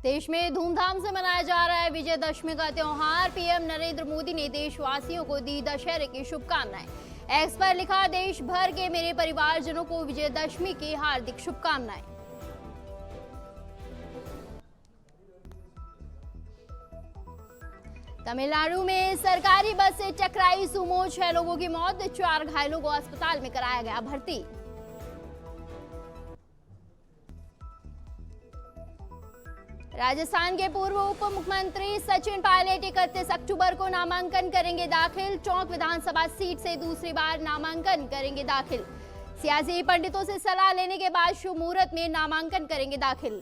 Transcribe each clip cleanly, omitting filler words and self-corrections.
देश में धूमधाम से मनाया जा रहा है विजयदशमी का त्योहार। पीएम नरेंद्र मोदी ने देशवासियों को दी दशहरे की शुभकामनाएं। एक्स पर लिखा, देश भर के मेरे परिवारजनों को विजयदशमी की हार्दिक शुभकामनाएं। तमिलनाडु में सरकारी बस से टकराई सुमो, 6 लोगों की मौत, 4 घायलों को अस्पताल में कराया गया भर्ती। राजस्थान के पूर्व उप मुख्यमंत्री सचिन पायलट 31 अक्टूबर को नामांकन करेंगे दाखिल। टोंक विधानसभा सीट से दूसरी बार नामांकन करेंगे दाखिल। सियासी पंडितों से सलाह लेने के बाद शुभ मुहूर्त में नामांकन करेंगे दाखिल।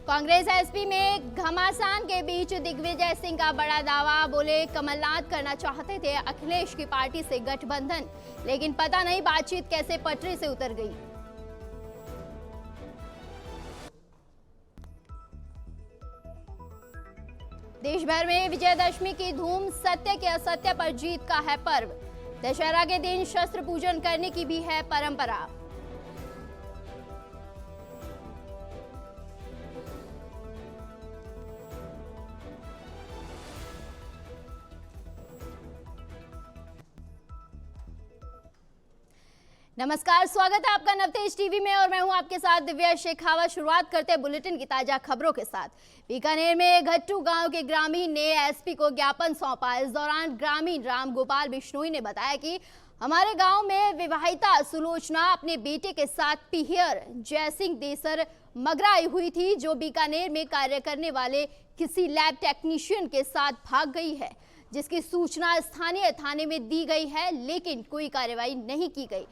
कांग्रेस एसपी में घमासान के बीच दिग्विजय सिंह का बड़ा दावा। बोले, कमलनाथ करना चाहते थे अखिलेश की पार्टी से गठबंधन, लेकिन पता नहीं बातचीत कैसे पटरी से उतर गई। देश भर में विजयदशमी की धूम, सत्य के असत्य पर जीत का है पर्व। दशहरा के दिन शस्त्र पूजन करने की भी है परंपरा। नमस्कार, स्वागत है आपका नवतेज टीवी में और मैं हूं आपके साथ दिव्या शेखावत। शुरुआत करते हैं बुलेटिन की ताजा खबरों के साथ। बीकानेर में घट्टू गांव के ग्रामीण ने एसपी को ज्ञापन सौंपा। इस दौरान ग्रामीण राम गोपाल बिश्नोई ने बताया कि हमारे गांव में विवाहिता सुलोचना अपने बेटे के साथ पिहियर जयसिंह देसर मगरा आई हुई थी, जो बीकानेर में कार्य करने वाले किसी लैब टेक्नीशियन के साथ भाग गई है, जिसकी सूचना स्थानीय थाने में दी गई है, लेकिन कोई कार्रवाई नहीं की गई,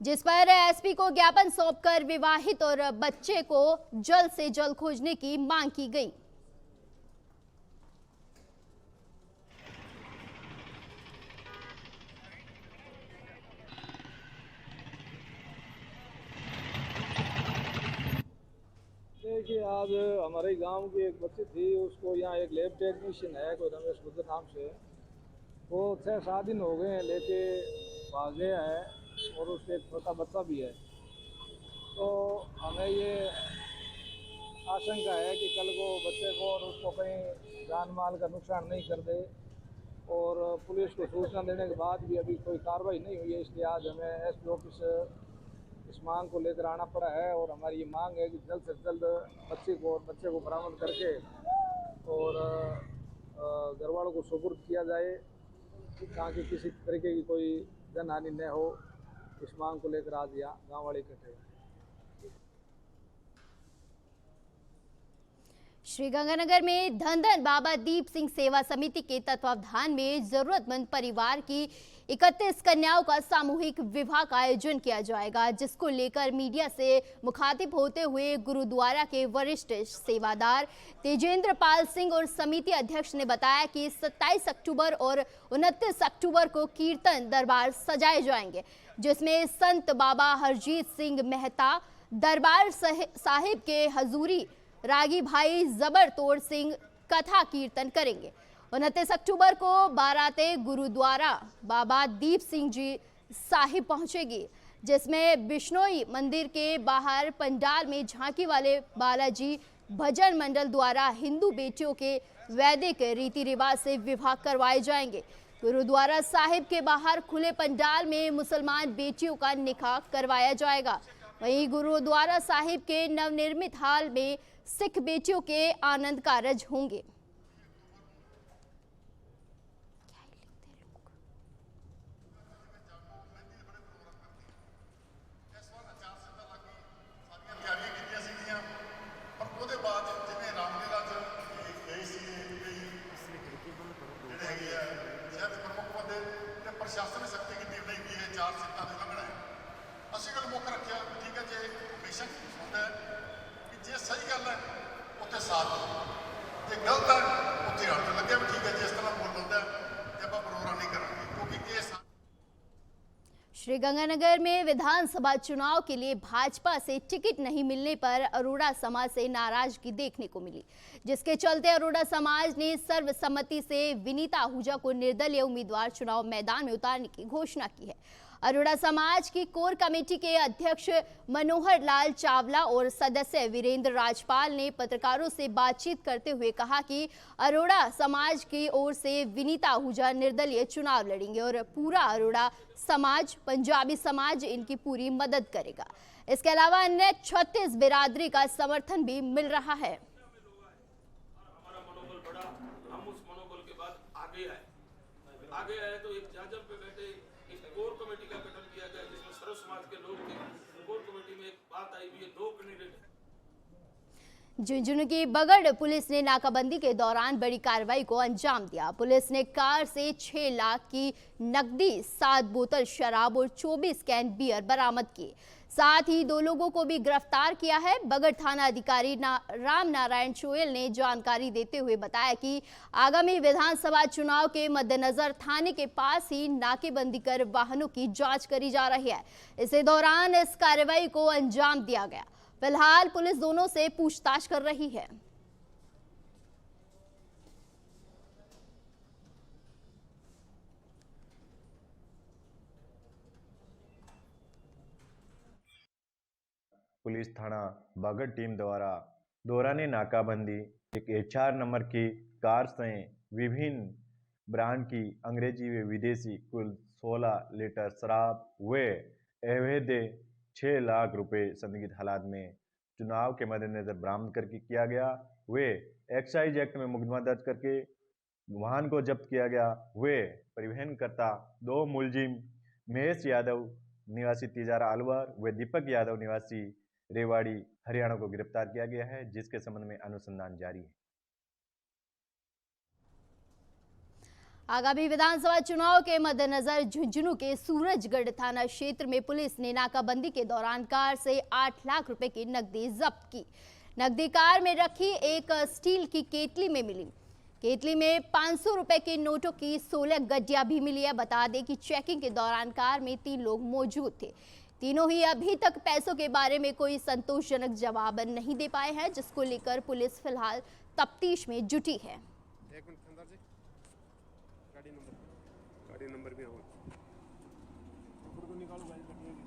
जिस पर एसपी को ज्ञापन सौंपकर विवाहित और बच्चे को जल्द से जल्द खोजने की मांग की गई। देखिए, आज हमारे गांव की एक बच्ची थी, उसको यहाँ एक लैब टेक्नीशियन है कोई रमेश गुजर नाम से, वो 6-7 दिन हो गए हैं लेके भाग गया है और उसके एक छोटा बच्चा भी है। तो हमें ये आशंका है कि कल को बच्चे को और उसको कहीं जान माल का नुकसान नहीं कर दे, और पुलिस को सूचना देने के बाद भी अभी कोई कार्रवाई नहीं हुई है। इसलिए आज हमें एसपी ऑफिस इस मांग को लेकर आना पड़ा है, और हमारी ये मांग है कि जल्द से जल्द बच्चे को बरामद करके और घर वालों को सुपुर्द किया जाए, ताकि किसी तरीके की कोई जनहानि न हो। इस मांग को लेकर आज यहाँ गाँव वाले इकट्ठे। श्रीगंगानगर में धन बाबा दीप सिंह सेवा समिति के तत्वावधान में जरूरतमंद परिवार की 31 कन्याओं का सामूहिक विवाह का आयोजन किया जाएगा, जिसको लेकर मीडिया से मुखातिब होते हुए गुरुद्वारा के वरिष्ठ सेवादार तेजेंद्र पाल सिंह और समिति अध्यक्ष ने बताया कि 27 अक्टूबर और 29 अक्टूबर को कीर्तन दरबार सजाए जाएंगे, जिसमें संत बाबा हरजीत सिंह मेहता दरबार साहिब के हजूरी रागी भाई जबर तोड़ सिंह कथा कीर्तन करेंगे। 29 अक्टूबर को बाराते गुरुद्वारा बाबा दीप सिंह जी साहिब पहुंचेगी, जिसमें बिश्नोई मंदिर के बाहर पंडाल में झांकी वाले बालाजी भजन मंडल द्वारा हिंदू बेटियों के वैदिक रीति रिवाज से विवाह करवाए जाएंगे। गुरुद्वारा साहिब के बाहर खुले पंडाल में मुसलमान बेटियों का निकाह करवाया जाएगा। वहीं गुरुद्वारा साहिब के नवनिर्मित हाल में सिख बेटियों के आनंद कारज होंगे। प्रशासन ने सख्ती की निर्णय की है, 4 सीटा दे लगना है। असं गल मुख रखिया, ठीक है, जे कमीशन सुनता है कि जे सही गल है उत्थे साथ दो, जे गलत है उत्थे हट लगे भी ठीक है, जिस तरह बोल बोलता है जब आप प्रोग्राम नहीं करेंगे, क्योंकि केस। श्रीगंगानगर में विधानसभा चुनाव के लिए भाजपा से टिकट नहीं मिलने पर अरोड़ा समाज से नाराजगी देखने को मिली, जिसके चलते अरोड़ा समाज ने सर्वसम्मति से विनीता आहूजा को निर्दलीय उम्मीदवार चुनाव मैदान में उतारने की घोषणा की है। अरोड़ा समाज की कोर कमेटी के अध्यक्ष मनोहर लाल चावला और सदस्य वीरेंद्र राजपाल ने पत्रकारों से बातचीत करते हुए कहा कि अरोड़ा समाज की ओर से विनीता आहूजा निर्दलीय चुनाव लड़ेंगे और पूरा अरोड़ा समाज, पंजाबी समाज इनकी पूरी मदद करेगा। इसके अलावा अन्य 36 बिरादरी का समर्थन भी मिल रहा है। हमारा मनोबल बढ़ा, हम उस मनोबल के बाद आगे आए तो एक जाजम पे बैठे एक कोर कमेटी का गठन किया गया जिसमें सर्व समाज के लोग थे। कोर कमेटी में एक बात आई हुई है, 2 कैंडिडेट। झुंझुनू की बगड़ पुलिस ने नाकाबंदी के दौरान बड़ी कार्रवाई को अंजाम दिया। पुलिस ने कार से 6 लाख की नकदी, 7 बोतल शराब और 24 कैन बियर बरामद किए। साथ ही 2 लोगों को भी गिरफ्तार किया है। बगड़ थाना अधिकारी राम नारायण चोयल ने जानकारी देते हुए बताया कि आगामी विधानसभा चुनाव के मद्देनजर थाने के पास ही नाकेबंदी कर वाहनों की जांच करी जा रही है। इसी दौरान इस कार्रवाई को अंजाम दिया गया। फिलहाल पुलिस दोनों से पूछताछ कर रही है। पुलिस थाना बागड़ टीम द्वारा दौरान नाकाबंदी एक HR नंबर की कार से विभिन्न ब्रांड की अंग्रेजी व विदेशी कुल 16 लीटर शराब व अवैध 6 लाख रुपए संदिग्ध हालात में चुनाव के मद्देनजर बरामद करके किया गया। वे एक्साइज एक्ट में मुकदमा दर्ज करके वाहन को जब्त किया गया। वे परिवहन करता 2 मुलजिम महेश यादव निवासी तिजारा अलवर व दीपक यादव निवासी रेवाड़ी हरियाणा को गिरफ्तार किया गया है, जिसके संबंध में अनुसंधान जारी है। आगामी विधानसभा चुनाव के मद्देनजर झुंझुनू के सूरजगढ़ थाना क्षेत्र में पुलिस ने नाकाबंदी के दौरान कार से 8 लाख रुपए की नकदी जब्त की। नकदी कार में रखी एक स्टील की केतली में मिली। केतली में 500 रुपए के नोटों की 16 गड्डियां भी मिली है। बता दें कि चेकिंग के दौरान कार में 3 लोग मौजूद थे। तीनों ही अभी तक पैसों के बारे में कोई संतोषजनक जवाब नहीं दे पाए हैं, जिसको लेकर पुलिस फिलहाल तफ्तीश में जुटी है। एक मिनट अंदर जी, गाड़ी नंबर भी आओ फोटो निकालो गाड़ी कटिएगी।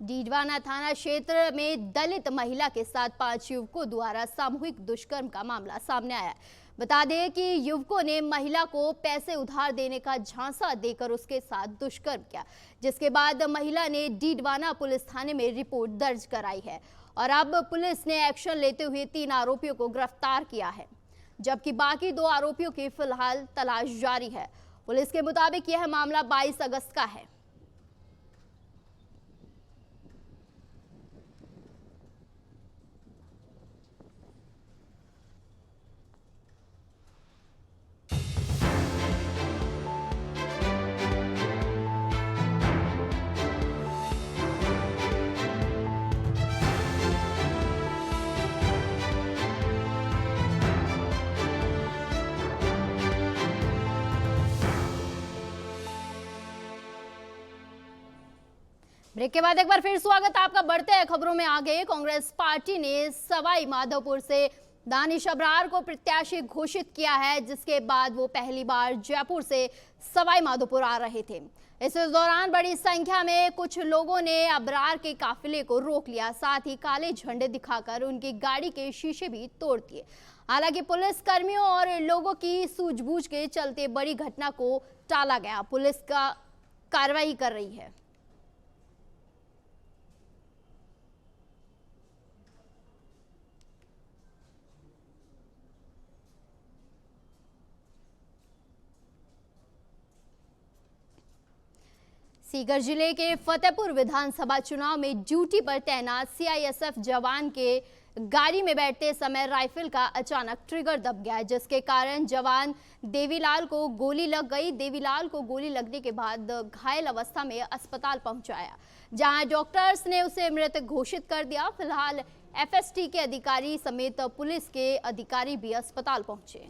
डीडवाना थाना क्षेत्र में दलित महिला के साथ 5 युवकों द्वारा सामूहिक दुष्कर्म का मामला सामने आया। बता दें कि युवकों ने महिला को पैसे उधार देने का झांसा देकर उसके साथ दुष्कर्म किया, जिसके बाद महिला ने डीडवाना पुलिस थाने में रिपोर्ट दर्ज कराई है और अब पुलिस ने एक्शन लेते हुए 3 आरोपियों को गिरफ्तार किया है, जबकि बाकी 2 आरोपियों की फिलहाल तलाश जारी है। पुलिस के मुताबिक यह मामला 22 अगस्त का है। ब्रेक के बाद एक बार फिर स्वागत है आपका। बढ़ते हैं खबरों में आगे। कांग्रेस पार्टी ने सवाई माधोपुर से दानिश अब्रार को प्रत्याशी घोषित किया है, जिसके बाद वो पहली बार जयपुर से सवाई माधोपुर आ रहे थे। इस दौरान बड़ी संख्या में कुछ लोगों ने अब्रार के काफिले को रोक लिया, साथ ही काले झंडे दिखाकर उनकी गाड़ी के शीशे भी तोड़ दिए। हालांकि पुलिस कर्मियों और लोगों की सूझबूझ के चलते बड़ी घटना को टाला गया। पुलिस का कार्रवाई कर रही है। सीकर जिले के फतेहपुर विधानसभा चुनाव में ड्यूटी पर तैनात CISF जवान के गाड़ी में बैठते समय राइफल का अचानक ट्रिगर दब गया, जिसके कारण जवान देवीलाल को गोली लग गई। देवीलाल को गोली लगने के बाद घायल अवस्था में अस्पताल पहुंचाया, जहां डॉक्टर्स ने उसे मृत घोषित कर दिया। फिलहाल FST के अधिकारी समेत पुलिस के अधिकारी भी अस्पताल पहुंचे।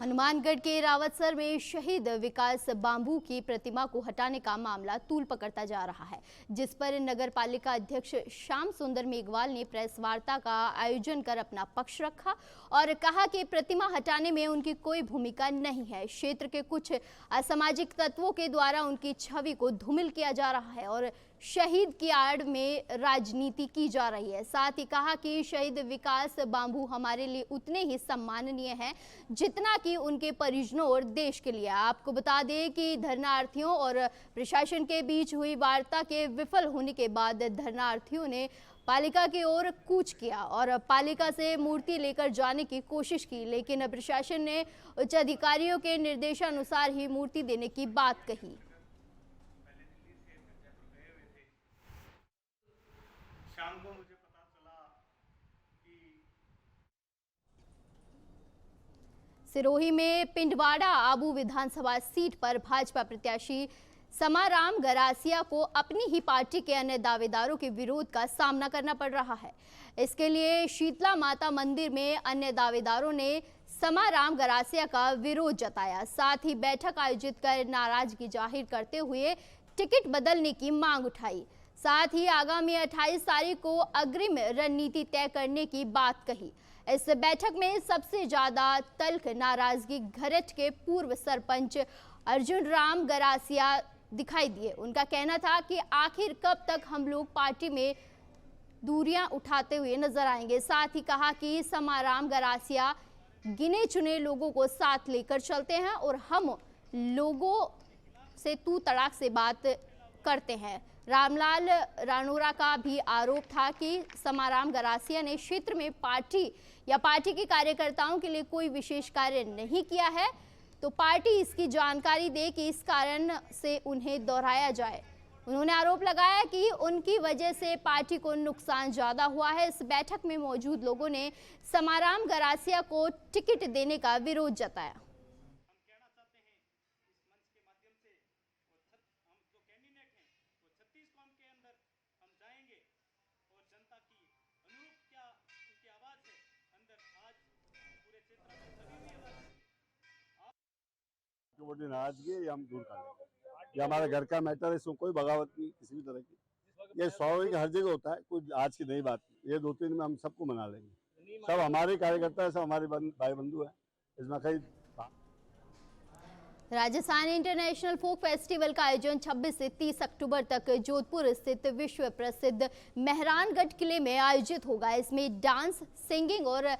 हनुमानगढ़ के रावतसर में शहीद विकास बांबू की प्रतिमा को हटाने का मामला तूल पकड़ता जा रहा है, जिस पर नगर पालिका अध्यक्ष श्याम सुंदर मेघवाल ने प्रेस वार्ता का आयोजन कर अपना पक्ष रखा और कहा कि प्रतिमा हटाने में उनकी कोई भूमिका नहीं है। क्षेत्र के कुछ असामाजिक तत्वों के द्वारा उनकी छवि को धूमिल किया जा रहा है और शहीद की आड़ में राजनीति की जा रही है। साथ ही कहा कि शहीद विकास बांबू हमारे लिए उतने ही सम्माननीय हैं जितना कि उनके परिजनों और देश के लिए। आपको बता दें कि धरनार्थियों और प्रशासन के बीच हुई वार्ता के विफल होने के बाद धरनार्थियों ने पालिका की ओर कूच किया और पालिका से मूर्ति लेकर जाने की कोशिश की, लेकिन प्रशासन ने उच्च अधिकारियों के निर्देशानुसार ही मूर्ति देने की बात कही। शाम को मुझे पता चला कि सिरोही में पिंडवाड़ा आबू विधानसभा सीट पर भाजपा प्रत्याशी समाराम गरासिया को अपनी ही पार्टी के अन्य दावेदारों के विरोध का सामना करना पड़ रहा है। इसके लिए शीतला माता मंदिर में अन्य दावेदारों ने समाराम गरासिया का विरोध जताया। साथ ही बैठक आयोजित कर नाराजगी जाहिर करते हुए टिकट बदलने की मांग उठाई। साथ ही आगामी 28 तारीख को अग्रिम रणनीति तय करने की बात कही। इस बैठक में सबसे ज्यादा तल्ख नाराजगी घरट के पूर्व सरपंच अर्जुन राम गरासिया दिखाई दिए। उनका कहना था कि आखिर कब तक हम लोग पार्टी में दूरियां उठाते हुए नजर आएंगे। साथ ही कहा कि समाराम गरासिया गिने चुने लोगों को साथ लेकर चलते हैं और हम लोगों से तू तड़ाक से बात करते हैं। रामलाल रानोरा का भी आरोप था कि समाराम गरासिया ने क्षेत्र में पार्टी या पार्टी के कार्यकर्ताओं के लिए कोई विशेष कार्य नहीं किया है, तो पार्टी इसकी जानकारी दे कि इस कारण से उन्हें दोहराया जाए। उन्होंने आरोप लगाया कि उनकी वजह से पार्टी को नुकसान ज्यादा हुआ है। इस बैठक में मौजूद लोगों ने समाराम गरासिया को टिकट देने का विरोध जताया। वो जो नाराजगी है ये हम दूर कर लेंगे। ये हमारा घर का मैटर है, इसमें कोई बगावत नहीं किसी भी तरह की। ये स्वाभाविक हर जगह होता है, कुछ आज की नई बात नहीं। ये 2-3 में हम सबको मना लेंगे। सब हमारे कार्यकर्ता है, सब हमारे भाई बंधु है। इसमें कई राजस्थान इंटरनेशनल फोक फेस्टिवल का आयोजन 26 से 30 अक्टूबर तक जोधपुर स्थित विश्व प्रसिद्ध मेहरानगढ़ किले में आयोजित होगा। इसमें डांस, सिंगिंग और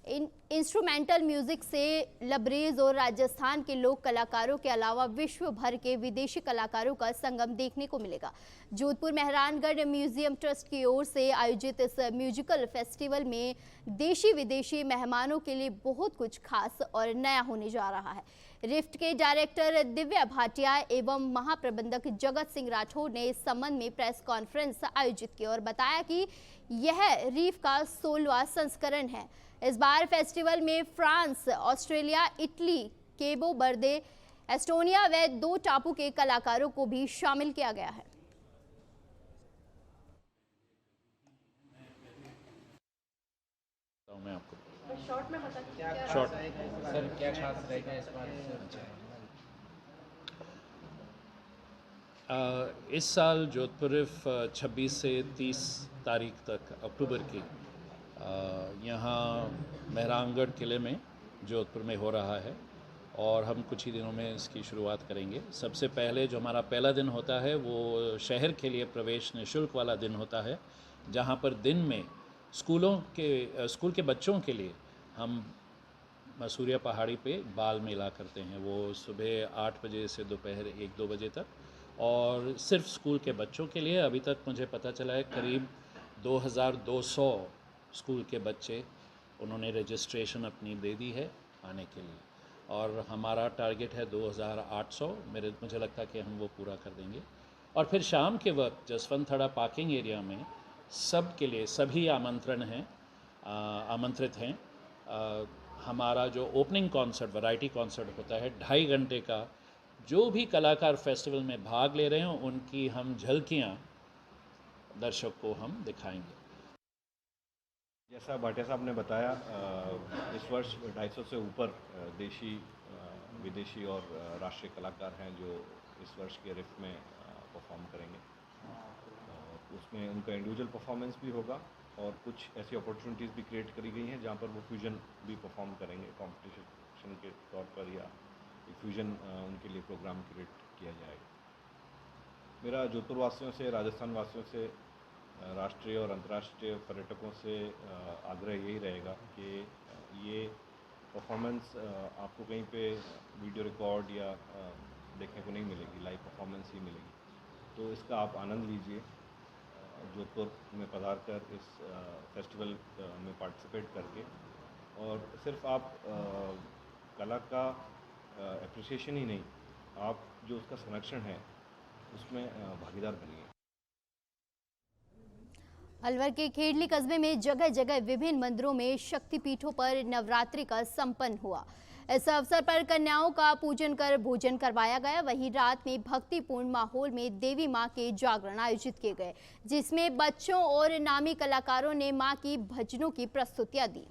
इंस्ट्रूमेंटल म्यूजिक से लबरेज और राजस्थान के लोक कलाकारों के अलावा विश्व भर के विदेशी कलाकारों का संगम देखने को मिलेगा। जोधपुर मेहरानगढ़ म्यूजियम ट्रस्ट की ओर से आयोजित इस म्यूजिकल फेस्टिवल में देशी विदेशी मेहमानों के लिए बहुत कुछ खास और नया होने जा रहा है। रिफ्ट के डायरेक्टर दिव्या भाटिया एवं महाप्रबंधक जगत सिंह राठौर ने इस संबंध में प्रेस कॉन्फ्रेंस आयोजित की और बताया कि यह रीफ का 16वां संस्करण है। इस बार फेस्टिवल में France, Australia, Italy, केबो birthday, Estonia व 2 टापू के कलाकारों को भी शामिल किया गया है। मैं आपको शॉर्ट में बता दीजिए शॉर्ट सर क्या खास रहेगा इस बार? इस साल जोधपुर 26 से 30 तारीख तक अक्टूबर की यहाँ मेहरानगढ़ किले में जोधपुर में हो रहा है और हम कुछ ही दिनों में इसकी शुरुआत करेंगे। सबसे पहले जो हमारा पहला दिन होता है वो शहर के लिए प्रवेश निःशुल्क वाला दिन होता है, जहाँ पर दिन में स्कूल के बच्चों के लिए हम मसूरिया पहाड़ी पे बाल मेला करते हैं। वो सुबह 8 बजे से दोपहर 1-2 बजे तक, और सिर्फ स्कूल के बच्चों के लिए अभी तक मुझे पता चला है करीब 2200 स्कूल के बच्चे उन्होंने रजिस्ट्रेशन अपनी दे दी है आने के लिए, और हमारा टारगेट है 2800। मुझे लगता है कि हम वो पूरा कर देंगे। और फिर शाम के वक्त जसवंत थड़ा पार्किंग एरिया में सब के लिए सभी आमंत्रित हैं। हमारा जो ओपनिंग कॉन्सर्ट, वैरायटी कॉन्सर्ट होता है 2.5 घंटे का, जो भी कलाकार फेस्टिवल में भाग ले रहे हैं उनकी हम झलकियाँ दर्शक को हम दिखाएंगे। जैसा भाटिया साहब ने बताया, इस वर्ष 250 से ऊपर देशी, विदेशी और राष्ट्रीय कलाकार हैं जो इस वर्ष के रिफ में परफॉर्म करेंगे। उसमें उनका इंडिविजुअल परफॉर्मेंस भी होगा और कुछ ऐसी अपॉर्चुनिटीज़ भी क्रिएट करी गई हैं जहाँ पर वो फ्यूजन भी परफॉर्म करेंगे कंपटीशन के तौर पर, या एक फ्यूजन उनके लिए प्रोग्राम क्रिएट किया जाएगा। मेरा जोधपुर वासियों से, राजस्थान वासियों से, राष्ट्रीय और अंतर्राष्ट्रीय पर्यटकों से आग्रह यही रहेगा कि ये परफॉर्मेंस आपको कहीं पे वीडियो रिकॉर्ड या देखने को नहीं मिलेगी, लाइव परफॉर्मेंस ही मिलेगी। तो इसका आप आनंद लीजिए, जोधपुर में पधार कर इस फेस्टिवल में पार्टिसिपेट करके, और सिर्फ आप कला का एप्रिसिएशन ही नहीं, आप जो उसका संरक्षण है उसमें भागीदार बनिए। अलवर के खेड़ली कस्बे में जगह जगह विभिन्न मंदिरों में शक्तिपीठों पर नवरात्रि का संपन्न हुआ। इस अवसर पर कन्याओं का पूजन कर भोजन करवाया गया। वहीं रात में भक्तिपूर्ण माहौल में देवी मां के जागरण आयोजित किए गए, जिसमें बच्चों और नामी कलाकारों ने मां की भजनों की प्रस्तुतियां दी।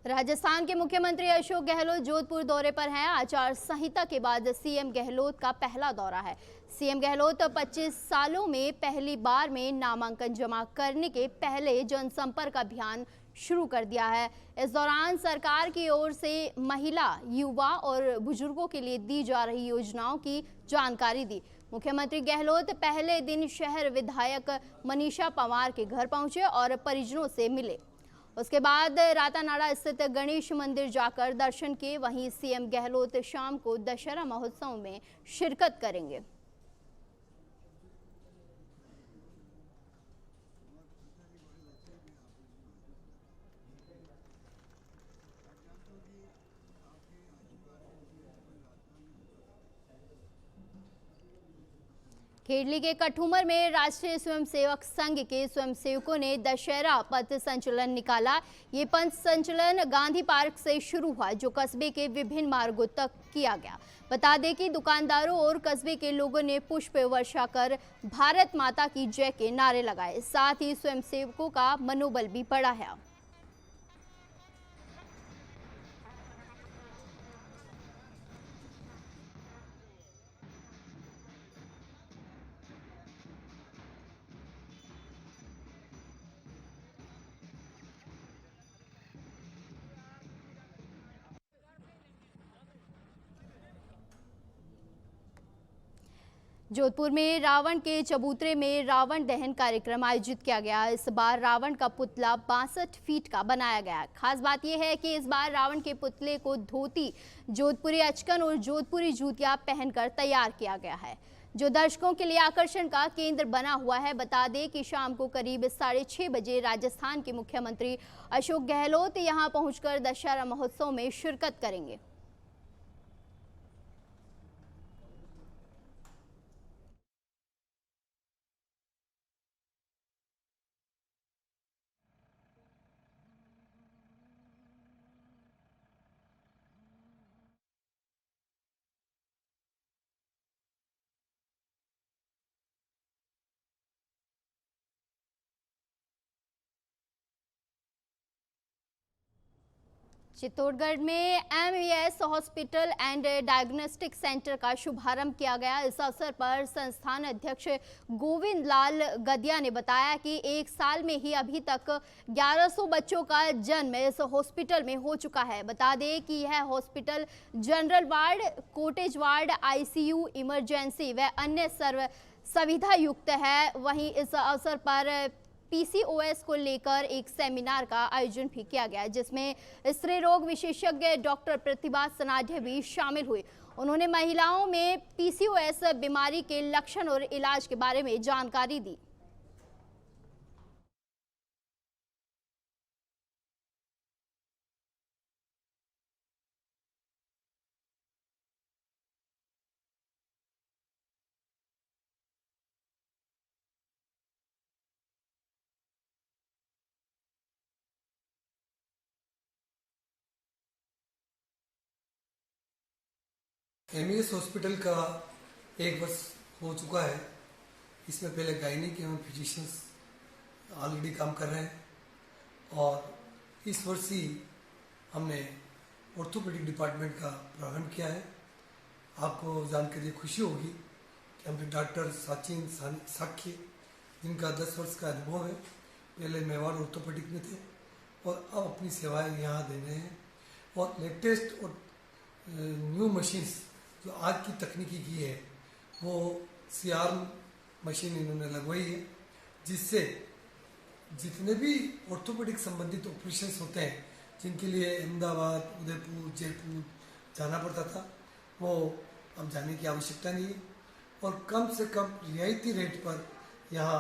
राजस्थान के मुख्यमंत्री अशोक गहलोत जोधपुर दौरे पर हैं। आचार संहिता के बाद सीएम गहलोत का पहला दौरा है। सीएम गहलोत 25 सालों में पहली बार में नामांकन जमा करने के पहले जनसंपर्क अभियान शुरू कर दिया है। इस दौरान सरकार की ओर से महिला, युवा और बुजुर्गों के लिए दी जा रही योजनाओं की जानकारी दी। मुख्यमंत्री गहलोत पहले दिन शहर विधायक मनीषा पंवार के घर पहुंचे और परिजनों से मिले। उसके बाद रातानाड़ा स्थित गणेश मंदिर जाकर दर्शन किए। वहीं सीएम गहलोत शाम को दशहरा महोत्सव में शिरकत करेंगे। खेड़ली के कठूमर में राष्ट्रीय स्वयंसेवक संघ के स्वयंसेवकों ने दशहरा पथ संचलन निकाला। ये पथ संचलन गांधी पार्क से शुरू हुआ, जो कस्बे के विभिन्न मार्गों तक किया गया। बता दें कि दुकानदारों और कस्बे के लोगों ने पुष्प वर्षा कर भारत माता की जय के नारे लगाए। साथ ही स्वयंसेवकों का मनोबल भी बढ़ा है। जोधपुर में रावण के चबूतरे में रावण दहन कार्यक्रम आयोजित किया गया। इस बार रावण का पुतला 62 फीट का बनाया गया। खास बात यह है कि इस बार रावण के पुतले को धोती, जोधपुरी अचकन और जोधपुरी जूतियां पहनकर तैयार किया गया है, जो दर्शकों के लिए आकर्षण का केंद्र बना हुआ है। बता दें कि शाम को करीब 6:30 बजे राजस्थान के मुख्यमंत्री अशोक गहलोत यहां पहुंचकर दशहरा महोत्सव में शिरकत करेंगे। चित्तौड़गढ़ में MES hospital and diagnostic centre का शुभारंभ किया गया। इस अवसर पर संस्थान अध्यक्ष गोविंद लाल गदिया ने बताया कि एक साल में ही अभी तक 1100 बच्चों का जन्म इस हॉस्पिटल में हो चुका है। बता दें कि यह hospital general ward, cottage ward, ICU, emergency व अन्य सर्व सुविधा युक्त है। वहीं इस अवसर पर पीसीओएस को लेकर एक सेमिनार का आयोजन भी किया गया, जिसमें स्त्री रोग विशेषज्ञ डॉक्टर प्रतिभा सनाढे भी शामिल हुए। उन्होंने महिलाओं में पीसीओएस बीमारी के लक्षण और इलाज के बारे में जानकारी दी। एमईएस हॉस्पिटल का 1 वर्ष हो चुका है। इसमें पहले गायनिक एवं फिजिशियंस ऑलरेडी काम कर रहे हैं और इस वर्ष ही हमने ऑर्थोपेडिक डिपार्टमेंट का प्रारंभ किया है। आपको जानकर ये खुशी होगी कि हमने डॉक्टर सचिन साख्य, जिनका 10 वर्ष का अनुभव है, पहले मेवाड़ ऑर्थोपेडिक में थे और अब अपनी सेवाएं यहाँ दे रहे हैं। और लेटेस्ट और न्यू मशीन्स जो आज की तकनीकी की है वो सीआर मशीन इन्होंने लगवाई है, जिससे जितने भी ऑर्थोपेडिक संबंधित ऑपरेशंस होते हैं जिनके लिए अहमदाबाद, उदयपुर, जयपुर जाना पड़ता था, वो अब जाने की आवश्यकता नहीं है और कम से कम रियायती रेट पर यहाँ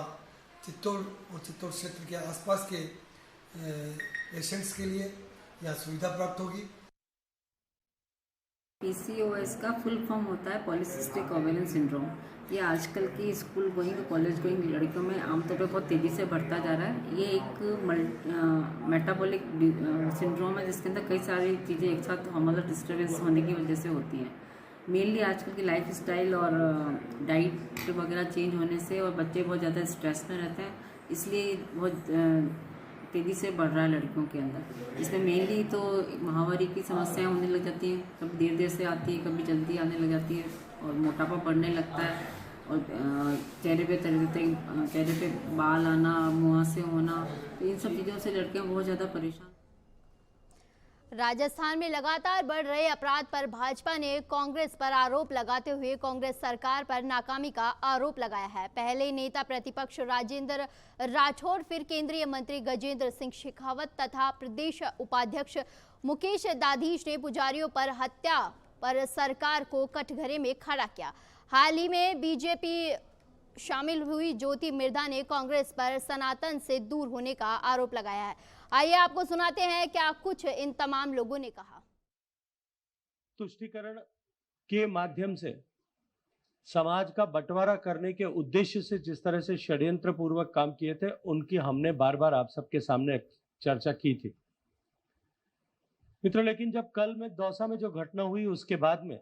चित्तौड़ और चित्तौड़ क्षेत्र के आसपास के पेशेंट्स के लिए यहाँ सुविधा प्राप्त होगी। PCOS का फुल फॉर्म होता है पॉलीसिस्टिक ओवेरियन सिंड्रोम। ये आजकल की स्कूल गोइंग, कॉलेज गोइंग लड़कियों में आमतौर पर बहुत तेज़ी से बढ़ता जा रहा है। ये एक मेटाबॉलिक सिंड्रोम है जिसके अंदर कई सारी चीज़ें एक साथ हार्मोनल डिस्टर्बेंस होने की वजह से होती हैं। मेनली आजकल की लाइफ स्टाइल और डाइट वगैरह चेंज होने से और बच्चे बहुत ज़्यादा स्ट्रेस में रहते हैं, इसलिए बहुत तेज़ी से बढ़ रहा है लड़कियों के अंदर। इसमें मेनली तो माहवारी की समस्याएं होने लग जाती हैं, कभी देर देर से आती है, कभी जल्दी आने लग जाती है और मोटापा बढ़ने लगता है और चेहरे पे बाल आना, मुहासे होना, तो इन सब चीज़ों से लड़कियां बहुत ज़्यादा परेशान। राजस्थान में लगातार बढ़ रहे अपराध पर भाजपा ने कांग्रेस पर आरोप लगाते हुए कांग्रेस सरकार पर नाकामी का आरोप लगाया है। पहले नेता प्रतिपक्ष राजेंद्र राठौड़, फिर केंद्रीय मंत्री गजेंद्र सिंह शेखावत तथा प्रदेश उपाध्यक्ष मुकेश दाधीच ने पुजारियों पर हत्या पर सरकार को कटघरे में खड़ा किया। हाल ही में बीजेपी शामिल हुई ज्योति मिर्धा ने कांग्रेस पर सनातन से दूर होने का आरोप लगाया है। आइए आपको सुनाते हैं क्या कुछ इन तमाम लोगों ने कहा। तुष्टीकरण के माध्यम से समाज का बंटवारा करने के उद्देश्य से जिस तरह से षड्यंत्र पूर्वक काम किए थे, उनकी हमने बार बार आप सबके सामने चर्चा की थी मित्रों। लेकिन जब कल में दौसा में जो घटना हुई उसके बाद में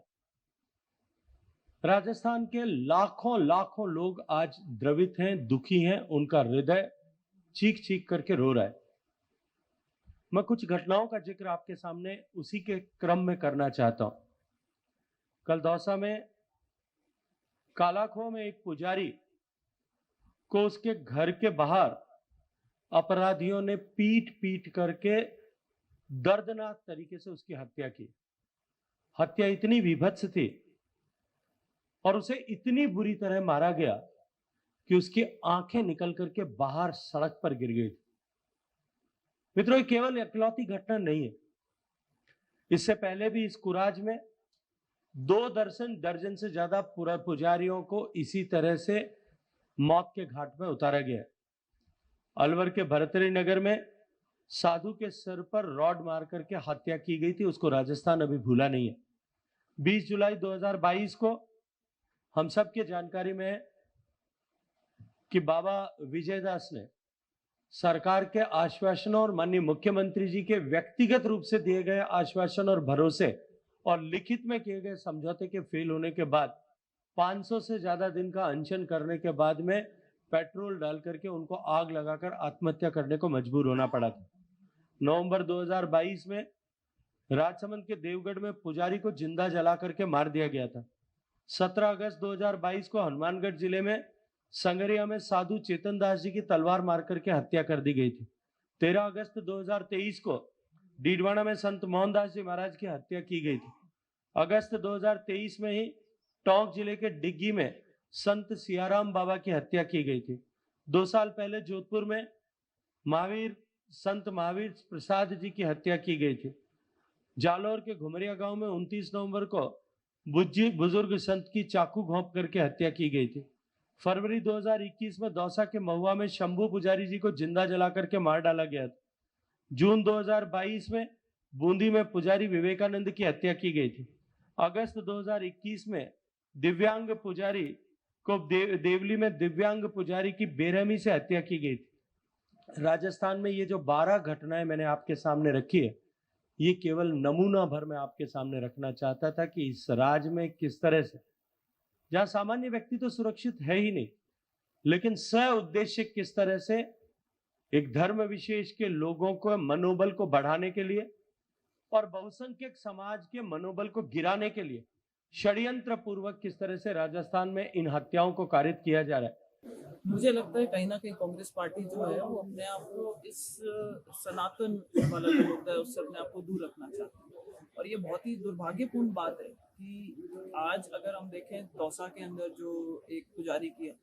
राजस्थान के लाखों लाखों लोग आज द्रवित हैं, दुखी हैं, उनका हृदय चीख चीख करके रो रहा है। मैं कुछ घटनाओं का जिक्र आपके सामने उसी के क्रम में करना चाहता हूं। कल दौसा में कालाखो में एक पुजारी को उसके घर के बाहर अपराधियों ने पीट पीट करके दर्दनाक तरीके से उसकी हत्या की। हत्या इतनी विभत्स थी और उसे इतनी बुरी तरह मारा गया कि उसकी आंखें निकल करके बाहर सड़क पर गिर गई थी। मित्रों, ये केवल इकलौती घटना नहीं है। इससे पहले भी इस कुराज में 2 दर्जन से ज्यादा पुजारियों को इसी तरह से मौत के घाट में उतारा गया है। अलवर के भरतरी नगर में साधु के सिर पर रॉड मार करके हत्या की गई थी, उसको राजस्थान अभी भूला नहीं है। 20 जुलाई 2022 को हम सबके जानकारी में है कि बाबा विजयदास ने सरकार के आश्वासनों और माननीय मुख्यमंत्री जी के व्यक्तिगत रूप से दिए गए आश्वासन और भरोसे और लिखित में किए गए समझौते के फेल होने के बाद 500 से ज्यादा दिन का अनशन करने के बाद में पेट्रोल डाल करके उनको आग लगाकर आत्महत्या करने को मजबूर होना पड़ा था। नवंबर 2022 में राजसमंद के देवगढ़ में पुजारी को जिंदा जला करके मार दिया गया था। 17 अगस्त 2022 को हनुमानगढ़ जिले में संगरिया में साधु चेतन दास जी की तलवार मार करके हत्या कर दी गई थी। 13 अगस्त 2023 को डीडवाना में संत मोहनदास जी महाराज की हत्या की गई थी। अगस्त 2023 में ही टोंक जिले के डिग्गी में संत सियाराम बाबा की हत्या की गई थी। 2 साल पहले जोधपुर में संत महावीर प्रसाद जी की हत्या की गई थी। जालौर के घुमरिया गांव में 29 नवंबर को बुजुर्ग संत की चाकू घोंप करके हत्या की गई थी। फरवरी 2021 में दौसा के महुआ में शंभू पुजारी जी को जिंदा जला करके मार डाला गया था। जून 2022 में बूंदी में पुजारी विवेकानंद की हत्या की गई थी। अगस्त 2021 में दिव्यांग पुजारी को देवली में दिव्यांग पुजारी की बेरहमी से हत्या की गई थी। राजस्थान में ये जो 12 घटनाएं मैंने आपके सामने रखी है, ये केवल नमूना भर मैं आपके सामने रखना चाहता था कि इस राज्य में किस तरह से, जहां सामान्य व्यक्ति तो सुरक्षित है ही नहीं, लेकिन स उद्देश्य किस तरह से एक धर्म विशेष के लोगों को मनोबल को बढ़ाने के लिए और बहुसंख्यक समाज के मनोबल को गिराने के लिए षड्यंत्र पूर्वक किस तरह से राजस्थान में इन हत्याओं को कारित किया जा रहा है। मुझे लगता है कहीं ना कहीं कांग्रेस पार्टी जो है वो अपने आप को इस सनातन वाला जो होता है उससे अपने आप को दूर रखना चाहती है, और ये बहुत ही दुर्भाग्यपूर्ण बात है कि आज अगर हम देखें दौसा के अंदर जो एक पुजारी की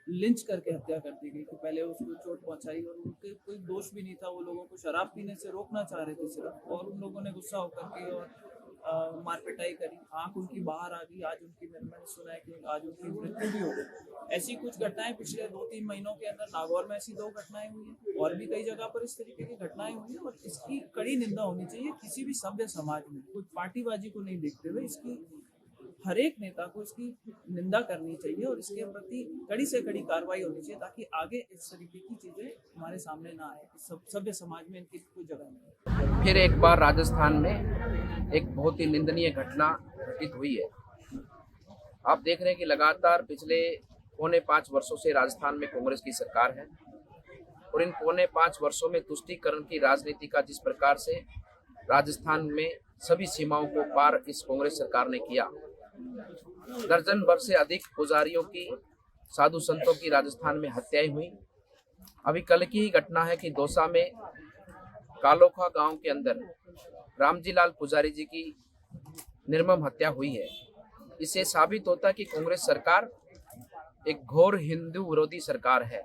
लिंच करके हत्या कर दी गई कि पहले उसको चोट पहुंचाई और उनके कोई दोष भी नहीं था, वो लोगों को शराब पीने से रोकना चाह रहे थे सिर्फ, और उन लोगों ने गुस्सा होकर के और मारपिटाई करी, आंख उनकी बाहर आ गई। आज उनकी, मैंने सुना है कि आज उनकी मृत्यु भी हो गई। ऐसी कुछ घटनाएं पिछले 2-3 महीनों के अंदर नागौर में ऐसी 2 घटनाएं हुई हैं, और भी कई जगह पर इस तरीके की घटनाएं हुई हैं, और इसकी कड़ी निंदा होनी चाहिए। किसी भी सभ्य समाज में कोई पार्टीबाजी को नहीं देखते हुए इसकी हर एक नेता को इसकी निंदा करनी चाहिए और इसके प्रति कड़ी से कड़ी कार्रवाई होनी चाहिए, ताकि आगे इस तरीके की चीजें हमारे सामने ना आए, सभ्य समाज में इनकी कोई जगह नहीं। फिर एक बार राजस्थान में एक बहुत ही निंदनीय घटना घटित हुई है। आप देख रहे हैं कि लगातार पिछले 4.5 वर्षों से राजस्थान में कांग्रेस की सरकार है, और इन 4.5 वर्षों में तुष्टीकरण की राजनीति का जिस प्रकार से राजस्थान में सभी सीमाओं को पार इस कांग्रेस सरकार ने किया, दर्जन भर से अधिक पुजारियों की, साधु संतों की राजस्थान में हत्याएं हुई। अभी कल की ही घटना है कि दौसा में कालोखा गांव के अंदर रामजी लाल पुजारी जी की निर्मम हत्या हुई है। इससे साबित होता है कि कांग्रेस सरकार एक घोर हिंदू विरोधी सरकार है,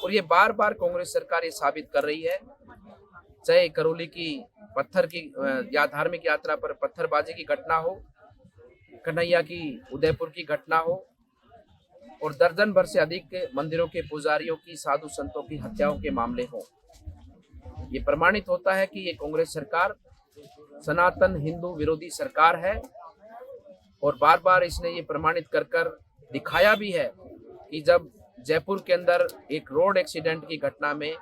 और ये बार बार कांग्रेस सरकार ये साबित कर रही है, चाहे करौली की पत्थर की या धार्मिक यात्रा पर पत्थरबाजी की घटना हो, कन्हैया की उदयपुर की घटना हो, और दर्जन भर से अधिक मंदिरों के पुजारियों की, साधु संतों की हत्याओं के मामले हों। ये प्रमाणित होता है कि ये कांग्रेस सरकार सनातन हिंदू विरोधी सरकार है, और बार बार इसने ये प्रमाणित कर दिखाया भी है कि जब जयपुर के अंदर एक रोड एक्सीडेंट की घटना में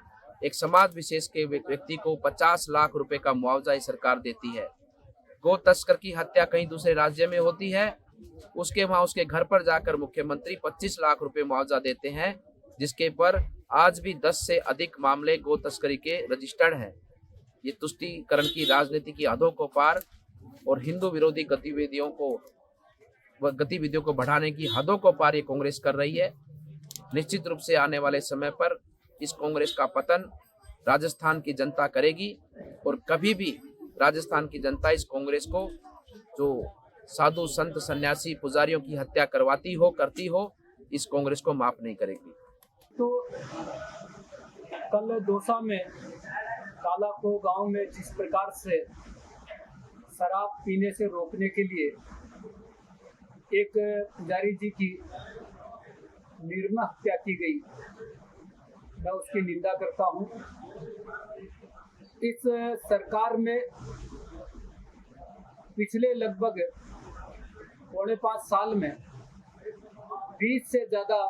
एक समाज विशेष के व्यक्ति को 50 लाख रुपए का मुआवजा सरकार देती है, गो तस्कर की हत्या कहीं दूसरे राज्य में होती है, उसके वहां उसके घर पर जाकर मुख्यमंत्री 25 लाख रुपए मुआवजा देते हैं, जिसके पर आज भी 10 से अधिक मामले गो तस्करी के रजिस्टर्ड हैं। ये तुष्टीकरण की राजनीति की हदों को पार और हिंदू विरोधी गतिविधियों को बढ़ाने की हदों को पार ये कांग्रेस कर रही है। निश्चित रूप से आने वाले समय पर इस कांग्रेस का पतन राजस्थान की जनता करेगी, और कभी भी राजस्थान की जनता इस कांग्रेस को, जो साधु संत सन्यासी पुजारियों की हत्या करती हो, इस कांग्रेस को माफ नहीं करेगी। तो कल दौसा में कालाखो गांव में जिस प्रकार से शराब पीने से रोकने के लिए एक पुजारी जी की निर्मम हत्या की गई, मैं उसकी निंदा करता हूं। इस सरकार में पिछले लगभग 4.5 साल में 20 से ज़्यादा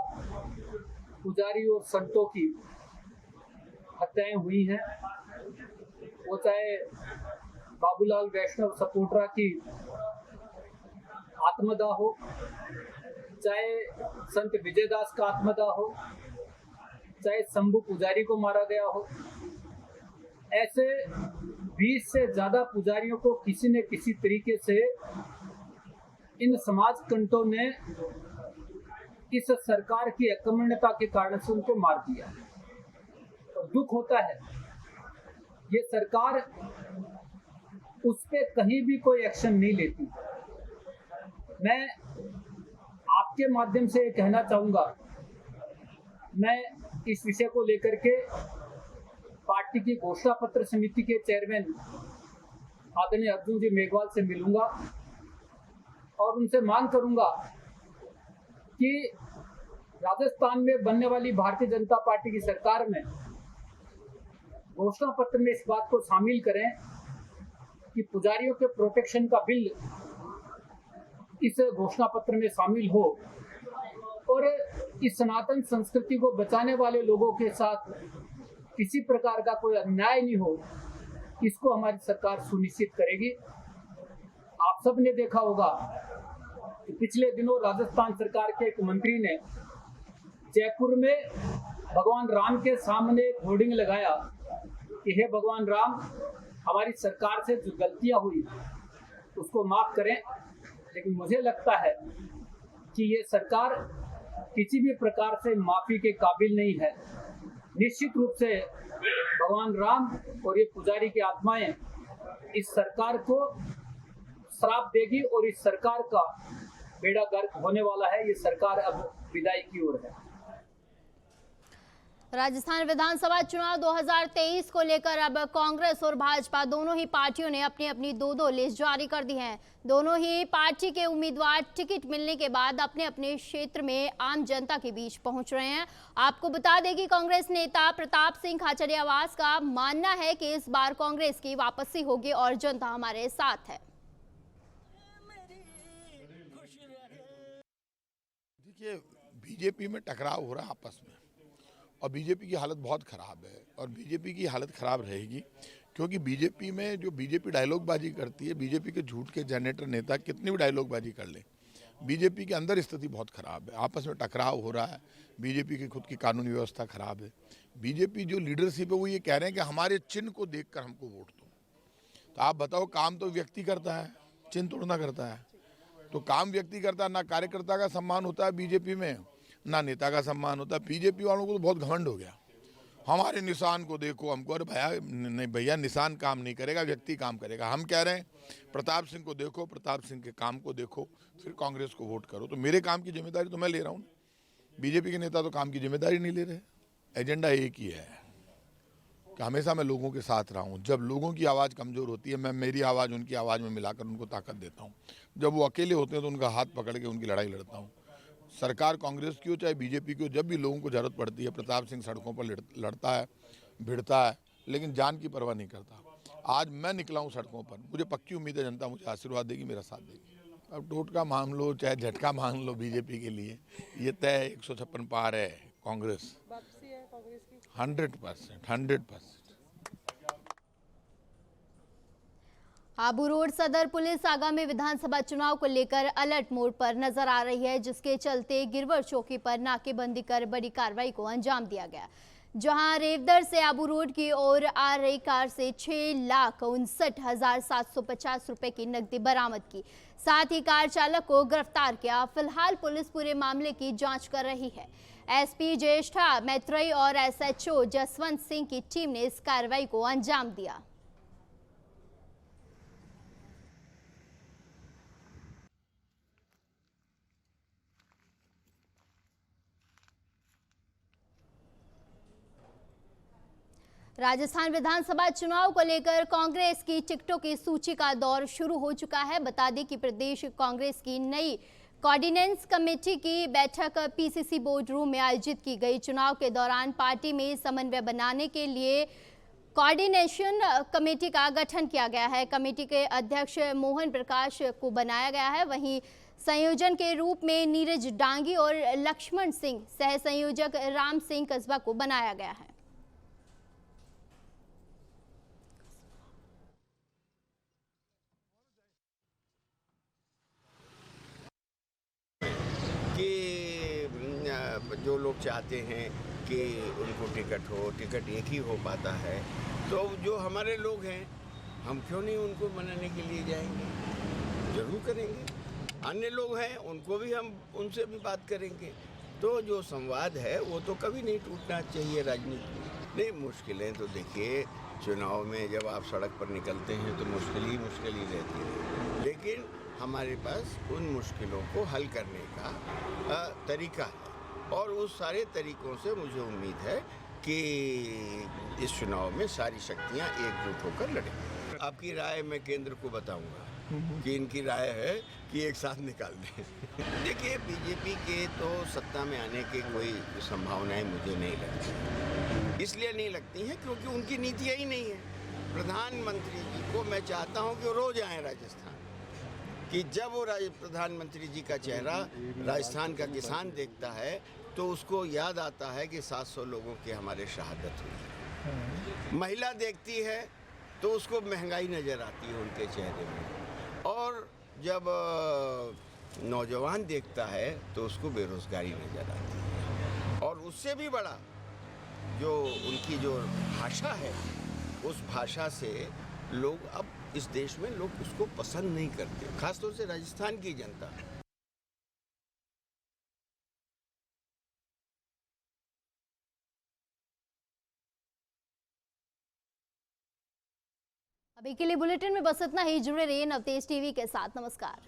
पुजारी और संतों की हत्याएं हुई हैं। वो चाहे बाबूलाल वैष्णव सपोट्रा की आत्मदाह हो, चाहे संत विजयदास का आत्मदाह हो, चाहे शंभू पुजारी को मारा गया हो, ऐसे 20 से ज्यादा पुजारियों को किसी न किसी तरीके से इन समाज कंटों ने इस सरकार की अकर्मण्यता के कारण से उनको मार दिया। और दुख होता है ये सरकार उस पे कहीं भी कोई एक्शन नहीं लेती। मैं आपके माध्यम से कहना चाहूँगा, मैं इस विषय को लेकर के पार्टी की घोषणा पत्र समिति के चेयरमैन आदरणीय अर्जुन जी मेघवाल से मिलूंगा और उनसे मांग करूंगा कि राजस्थान में बनने वाली भारतीय जनता पार्टी की सरकार में घोषणा पत्र में इस बात को शामिल करें कि पुजारियों के प्रोटेक्शन का बिल इस घोषणा पत्र में शामिल हो, और इस सनातन संस्कृति को बचाने वाले लोगों के साथ किसी प्रकार का कोई अन्याय नहीं हो, इसको हमारी सरकार सुनिश्चित करेगी। आप सब ने देखा होगा कि पिछले दिनों राजस्थान सरकार के एक मंत्री ने जयपुर में भगवान राम के सामने एक होर्डिंग लगाया कि हे भगवान राम, हमारी सरकार से जो गलतियां हुई उसको माफ करें। लेकिन मुझे लगता है कि ये सरकार किसी भी प्रकार से माफी के काबिल नहीं है। निश्चित रूप से भगवान राम और ये पुजारी की आत्माएं इस सरकार को श्राप देगी और इस सरकार का बेड़ा गर्क होने वाला है। ये सरकार अब विदाई की ओर है। राजस्थान विधानसभा चुनाव 2023 को लेकर अब कांग्रेस और भाजपा दोनों ही पार्टियों ने अपनी अपनी दो लिस्ट जारी कर दी हैं। दोनों ही पार्टी के उम्मीदवार टिकट मिलने के बाद अपने अपने क्षेत्र में आम जनता के बीच पहुंच रहे हैं। आपको बता दें कि कांग्रेस नेता प्रताप सिंह खाचरियावास का मानना है कि इस बार कांग्रेस की वापसी होगी और जनता हमारे साथ है। देखिए, बीजेपी में टकराव हो रहा है आपस में और बीजेपी की हालत बहुत ख़राब है और बीजेपी की हालत ख़राब रहेगी क्योंकि बीजेपी में जो बीजेपी डायलॉगबाजी करती है, बीजेपी के झूठ के जनरेटर नेता कितनी भी डायलॉगबाजी कर ले, बीजेपी के अंदर स्थिति बहुत ख़राब है। आपस में टकराव हो रहा है, बीजेपी की खुद की कानूनी व्यवस्था ख़राब है। बीजेपी जो लीडरशिप है वो ये कह रहे हैं कि हमारे चिन्ह को देखकर हमको वोट दो। तो आप बताओ, काम तो व्यक्ति करता है, चिन्ह तोड़ना करता है। तो काम व्यक्ति करता है, ना कार्यकर्ता का सम्मान होता है बीजेपी में, ना नेता का सम्मान होता है। बीजेपी वालों को तो बहुत घमंड हो गया, हमारे निशान को देखो हमको। अरे भैया नहीं भैया, निशान काम नहीं करेगा, व्यक्ति काम करेगा। हम कह रहे हैं प्रताप सिंह को देखो, प्रताप सिंह के काम को देखो, फिर कांग्रेस को वोट करो। तो मेरे काम की जिम्मेदारी तो मैं ले रहा हूँ, बीजेपी के नेता तो काम की जिम्मेदारी नहीं ले रहे। एजेंडा एक ही है कि हमेशा मैं लोगों के साथ रहा हूँ। जब लोगों की आवाज़ कमज़ोर होती है, मैं मेरी आवाज़ उनकी आवाज़ में मिलाकर उनको ताकत देता हूँ। जब वो अकेले होते हैं तो उनका हाथ पकड़ के उनकी लड़ाई लड़ता हूँ। सरकार कांग्रेस की हो चाहे बीजेपी की हो, जब भी लोगों को जरूरत पड़ती है प्रताप सिंह सड़कों पर लड़ता है, भिड़ता है, लेकिन जान की परवाह नहीं करता। आज मैं निकला हूँ सड़कों पर, मुझे पक्की उम्मीद है जनता मुझे आशीर्वाद देगी, मेरा साथ देगी। अब टोटका मान लो चाहे झटका मान लो, बीजेपी के लिए ये तय 156 पार है कांग्रेस 100%। आबू रोड सदर पुलिस आगामी विधानसभा चुनाव को लेकर अलर्ट मोड पर नजर आ रही है, जिसके चलते गिरवर चौकी पर नाकेबंदी कर बड़ी कार्रवाई को अंजाम दिया गया, जहां रेवदर से आबू रोड की ओर आ रही कार से 6,59,750 रुपए की नकदी बरामद की। साथ ही कार चालक को गिरफ्तार किया। फिलहाल पुलिस पूरे मामले की जांच कर रही है। एसपी ज्येष्ठा मैत्रेयी और एसएचओ जसवंत सिंह की टीम ने इस कार्रवाई को अंजाम दिया। राजस्थान विधानसभा चुनाव को लेकर कांग्रेस की टिकटों की सूची का दौर शुरू हो चुका है। बता दें कि प्रदेश कांग्रेस की नई कोऑर्डिनेंस कमेटी की बैठक पीसीसी बोर्ड रूम में आयोजित की गई। चुनाव के दौरान पार्टी में समन्वय बनाने के लिए कोऑर्डिनेशन कमेटी का गठन किया गया है। कमेटी के अध्यक्ष मोहन प्रकाश को बनाया गया है। वहीं संयोजन के रूप में नीरज डांगी और लक्ष्मण सिंह, सह संयोजक राम सिंह कस्बा को बनाया गया है। जो लोग चाहते हैं कि उनको टिकट हो, टिकट एक ही हो पाता है, तो जो हमारे लोग हैं हम क्यों नहीं उनको मनाने के लिए जाएंगे, जरूर करेंगे। अन्य लोग हैं उनको भी हम उनसे भी बात करेंगे। तो जो संवाद है वो तो कभी नहीं टूटना चाहिए राजनीति में। नहीं, मुश्किलें तो देखिए चुनाव में जब आप सड़क पर निकलते हैं तो मुश्किल ही रहती है, लेकिन हमारे पास उन मुश्किलों को हल करने का तरीका है और उस सारे तरीकों से मुझे उम्मीद है कि इस चुनाव में सारी शक्तियां एकजुट होकर लड़ेंगी। आपकी राय मैं केंद्र को बताऊंगा कि इनकी राय है कि एक साथ निकाल दें। देखिए, बीजेपी के तो सत्ता में आने की कोई संभावनाएं मुझे नहीं लगती। इसलिए नहीं लगती हैं क्योंकि उनकी नीतियाँ ही नहीं है। प्रधानमंत्री जी को मैं चाहता हूँ कि वो रोज आएँ राजस्थान, कि जब वो प्रधानमंत्री जी का चेहरा राजस्थान का किसान देखता है तो उसको याद आता है कि 700 लोगों की हमारे शहादत हुई। महिला देखती है तो उसको महंगाई नज़र आती है उनके चेहरे में, और जब नौजवान देखता है तो उसको बेरोजगारी नज़र आती है। और उससे भी बड़ा जो उनकी जो भाषा है, उस भाषा से लोग अब इस देश में लोग उसको पसंद नहीं करते, खासतौर से राजस्थान की जनता। अभी के लिए बुलेटिन में बस इतना ही। जुड़े रहिए नवतेज टीवी के साथ। नमस्कार।